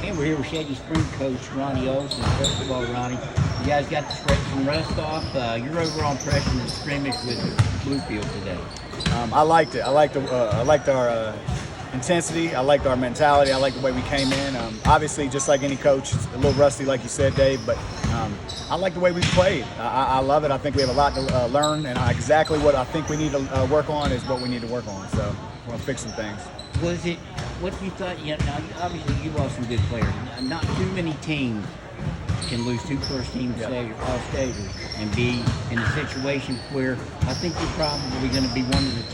And we're here with Shady Spring coach Ronnie Olson. First of all, Ronnie, you guys got to scrape some rust off. Your overall impression of the scrimmage with Bluefield today? I liked it. I liked our intensity. I liked our mentality. I liked the way we came in. Obviously, just like any coach, it's a little rusty, like you said, Dave. But I like the way we played. I love it. I think we have a lot to learn, and exactly what I think we need to work on is what we need to work on. So we're gonna fix some things. Was it what you thought? Yeah, now obviously you lost some good players. Not too many teams can lose two first-team all-staters and be in a situation where I think you're probably going to be one of the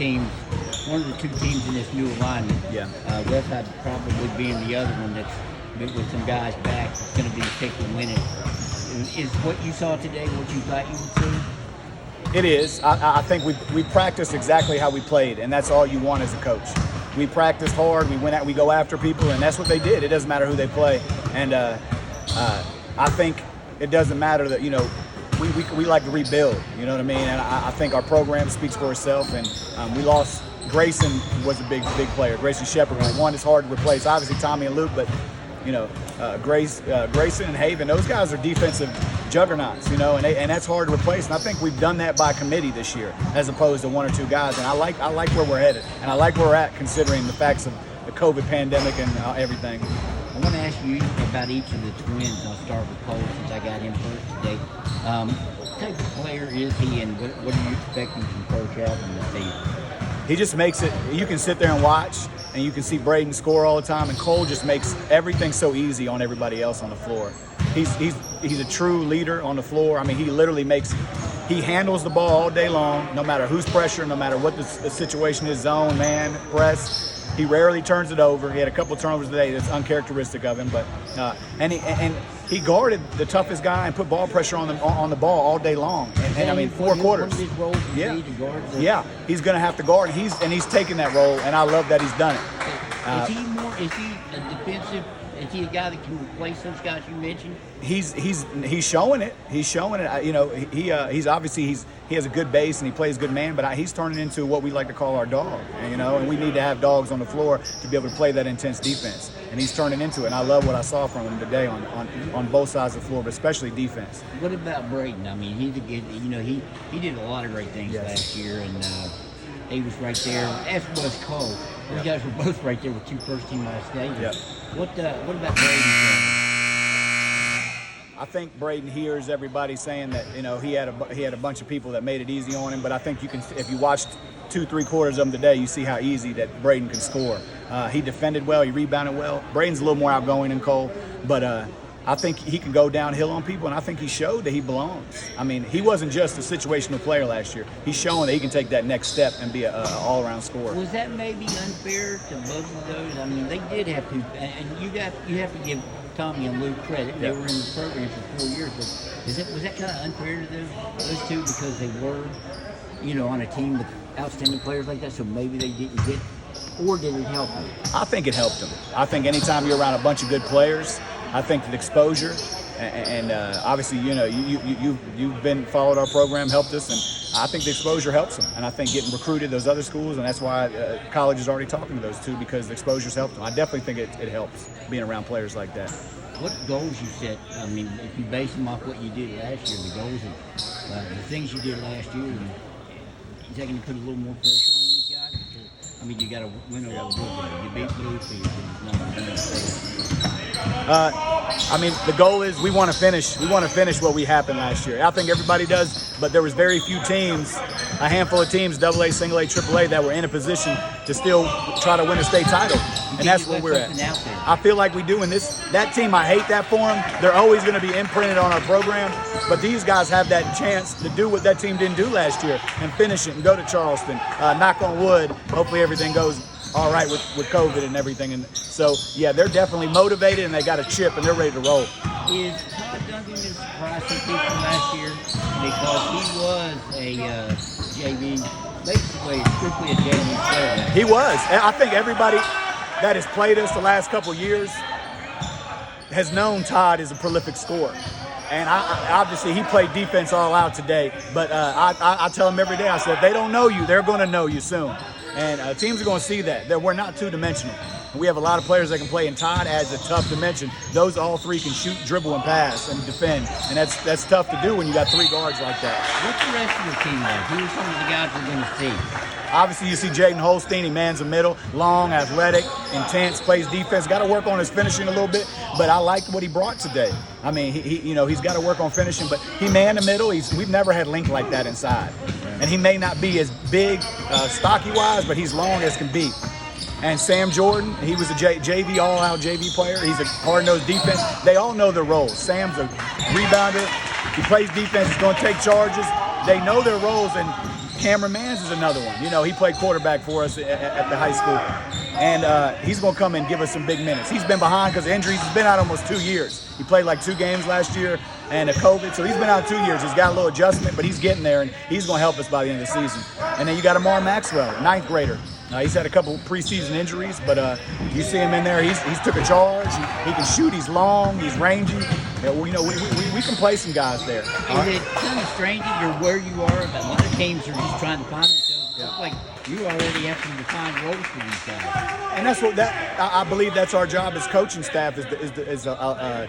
two teams in this new alignment. Yeah. Westside probably being the other one that's with some guys back going to be picked and winning. Is what you saw today what you thought you would see? It is. I think we practiced exactly how we played, and that's all you want as a coach. We practiced hard. We go after people, and that's what they did. It doesn't matter who they play, and I think it doesn't matter that we like to rebuild. You know what I mean? And I think our program speaks for itself. And we lost. Grayson was a big player. Grayson Shepard. One is hard to replace. Obviously Tommy and Luke, but Grayson and Haven. Those guys are defensive juggernauts. And that's hard to replace. And I think we've done that by committee this year, as opposed to one or two guys. And I like where we're headed, and I like where we're at considering the facts of the COVID pandemic and everything. I want to ask you about each of the twins. I'll start with Cole since I got him first today. What type of player is he, and what are you expecting from Cole Chapman this season? He just makes it. You can sit there and watch, and you can see Braden score all the time, and Cole just makes everything so easy on everybody else on the floor. He's a true leader on the floor. I mean, he handles the ball all day long, no matter who's pressure, no matter what the situation is, zone, man, press. He rarely turns it over. He had a couple of turnovers today that's uncharacteristic of him, but and he guarded the toughest guy and put ball pressure on the ball all day long. And I mean, 4 quarters. Yeah, he's going to have to guard. He's taking that role, and I love that he's done it. Is he a defensive? Is he a guy that can replace those guys you mentioned? He's showing it. He's showing it. He's obviously he has a good base and he plays good man, but he's turning into what we like to call our dog. And we need to have dogs on the floor to be able to play that intense defense. And he's turning into it. And I love what I saw from him today on both sides of the floor, but especially defense. What about Braden? I mean, he's a good. He did a lot of great things last year, and he was right there. As was Cole. You guys were both right there with 2 first-team all-staters. Yep. What about Braden? I think Braden hears everybody saying that he had a bunch of people that made it easy on him, but I think if you watched 2-3 quarters of him today, you see how easy that Braden can score. He defended well, he rebounded well. Braden's a little more outgoing than Cole, but I think he can go downhill on people, and I think he showed that he belongs. I mean, he wasn't just a situational player last year. He's showing that he can take that next step and be an all-around scorer. Was that maybe unfair to both of those? I mean, they did have to, and you have to give Tommy and Luke credit. They were in the program for 4 years, but was that kind of unfair to those two because they were, on a team with outstanding players like that, so maybe they didn't get, or did it help them? I think it helped them. I think anytime you're around a bunch of good players, I think the exposure and obviously you've been followed our program, helped us, and I think the exposure helps them. And I think getting recruited those other schools, and that's why college is already talking to those two, because the exposure's helped them. I definitely think it helps being around players like that. What goals you set? I mean, if you base them off what you did last year, the goals and the things you did last year, is that going to put a little more pressure on these guys? Because, I mean, you got to win over Bluefield. You beat Bluefield. I mean, the goal is we want to finish what we happened last year. I think everybody does, but there was very few teams, a handful of teams, AA, single A, AAA, that were in a position to still try to win a state title, and that's where we're at. I feel like we do in that team. I hate that for them. They're always going to be imprinted on our program, but these guys have that chance to do what that team didn't do last year and finish it and go to Charleston. Knock on wood. Hopefully everything goes all right with COVID and everything. And so, yeah, they're definitely motivated and they got a chip and they're ready to roll. Is Todd Duncan as surprised from last year? Because he was a JV, basically strictly a JV player. He was. I think everybody that has played us the last couple of years has known Todd is a prolific scorer. And obviously he played defense all out today. But I tell him every day, I said, if they don't know you, they're going to know you soon. And teams are going to see that we're not two-dimensional. We have a lot of players that can play, and Todd adds a tough dimension. Those all three can shoot, dribble, and pass and defend, and that's tough to do when you got three guards like that. What's the rest of the team like? Who are some of the guys we're going to see? Obviously, you see Jaden Holstein. He mans the middle, long, athletic, intense, plays defense. Got to work on his finishing a little bit, but I liked what he brought today. I mean, he's got to work on finishing, but he manned the middle. We've never had length like that inside, and he may not be as big, stocky-wise, but he's long as can be. And Sam Jordan, he was a JV, all-out JV player. He's a hard-nosed defense. They all know their roles. Sam's a rebounder. He plays defense. He's going to take charges. They know their roles, and Cameron Mans is another one. He played quarterback for us at the high school. And he's going to come and give us some big minutes. He's been behind because of injuries. He's been out almost 2 years. He played like 2 games last year and a COVID, so he's been out 2 years. He's got a little adjustment, but he's getting there, and he's going to help us by the end of the season. And then you got Amar Maxwell, 9th grader. He's had a couple preseason injuries, but you see him in there. He's took a charge. He can shoot. He's long. He's rangy. We can play some guys there. Is it kind of strange that you're where you are? But a lot of teams are just trying to find themselves. It's like you already have some defined roles for these guys. And that's what I believe. That's our job as coaching staff is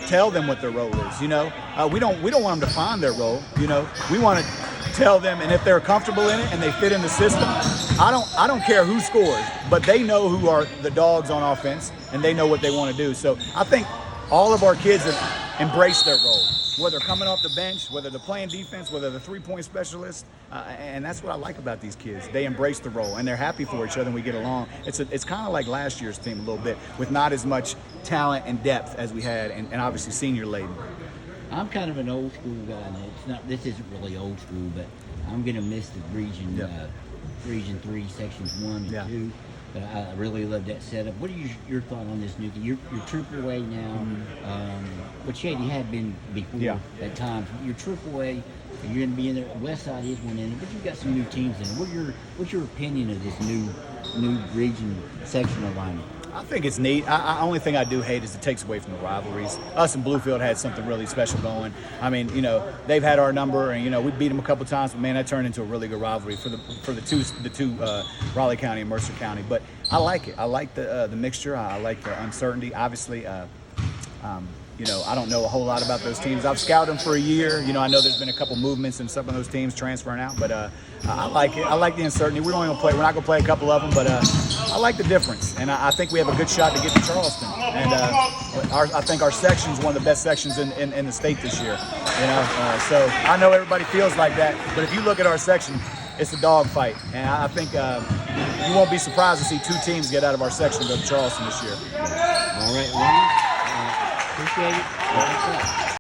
tell them what their role is. We don't want them to find their role. We want to tell them, and if they're comfortable in it and they fit in the system, I don't care who scores, but they know who are the dogs on offense and they know what they want to do. So I think all of our kids have embraced their role, whether coming off the bench, whether they're playing defense, whether they're three-point specialists, and that's what I like about these kids. They embrace the role and they're happy for each other and we get along. It's kind of like last year's team a little bit, with not as much talent and depth as we had, and obviously senior laden. I'm kind of an old school guy, and this isn't really old school, but I'm gonna miss the Region 3 sections 1 and 2. But I really love that setup. What are your thought on this new thing? You're AAA now, but Shady had been before at times. You're AAA, and you're gonna be in there. West Side is one in it, but you've got some new teams in it. What's your opinion of this new region section alignment? I think it's neat. Only thing I do hate is it takes away from the rivalries. Us and Bluefield had something really special going. I mean, they've had our number, and we beat them a couple times, but man, that turned into a really good rivalry for the two Raleigh County and Mercer County. But I like it. I like the mixture. I like the uncertainty. Obviously, I don't know a whole lot about those teams. I've scouted them for a year. I know there's been a couple movements in some of those teams transferring out, but I like it. I like the uncertainty. We're not going to play a couple of them, but I like the difference, and I think we have a good shot to get to Charleston. And I think our section is one of the best sections in the state this year. So I know everybody feels like that, but if you look at our section, it's a dogfight, and I think you won't be surprised to see 2 teams get out of our section and go to Charleston this year. All right, Ronnie. Appreciate it.